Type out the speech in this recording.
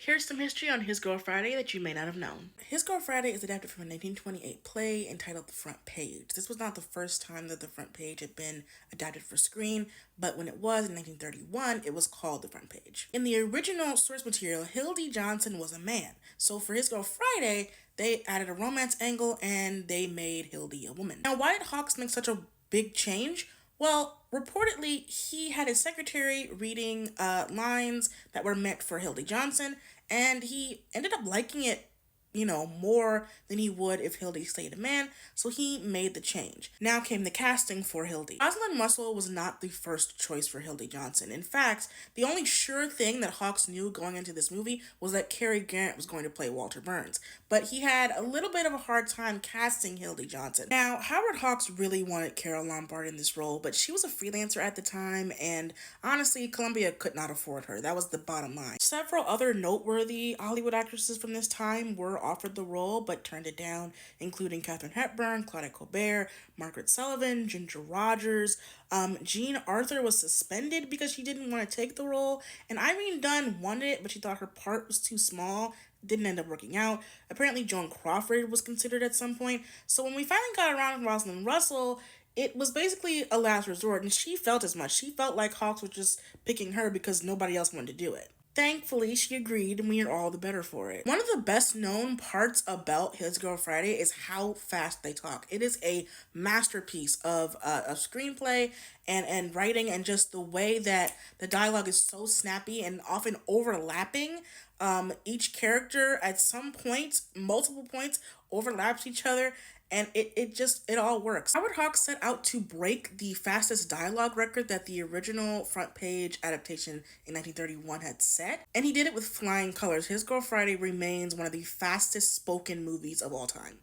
Here's some history on His Girl Friday that you may not have known. His Girl Friday is adapted from a 1928 play entitled The Front Page. This was not the first time that The Front Page had been adapted for screen, but when it was in 1931, it was called The Front Page. In the original source material, Hildy Johnson was a man. So for His Girl Friday, they added a romance angle and they made Hildy a woman. Now, why did Hawks make such a big change? Well, reportedly, he had his secretary reading lines that were meant for Hildy Johnson, and he ended up liking it, more than he would if Hildy stayed a man, so he made the change. Now came the casting for Hildy. Rosalind Russell was not the first choice for Hildy Johnson. In fact, the only sure thing that Hawks knew going into this movie was that Cary Grant was going to play Walter Burns, but he had a little bit of a hard time casting Hildy Johnson. Now, Howard Hawks really wanted Carole Lombard in this role, but she was a freelancer at the time, and honestly, Columbia could not afford her. That was the bottom line. Several other noteworthy Hollywood actresses from this time were offered the role but turned it down, including Katharine Hepburn, Claudette Colbert, Margaret Sullivan, Ginger Rogers. Jean Arthur was suspended because she didn't want to take the role, and Irene Dunne wanted it, but she thought her part was too small. Didn't end up working out. Apparently, Joan Crawford was considered at some point. So when we finally got around to Rosalind Russell, it was basically a last resort, and she felt as much. She felt like Hawks was just picking her because nobody else wanted to do it. Thankfully, she agreed, and we are all the better for it. One of the best known parts about His Girl Friday is how fast they talk. It is a masterpiece of a screenplay and writing, and just the way that the dialogue is so snappy and often overlapping. Each character at some point, multiple points, overlaps each other, and it all works. Howard Hawks set out to break the fastest dialogue record that the original Front Page adaptation in 1931 had set, and he did it with flying colors. His Girl Friday remains one of the fastest spoken movies of all time.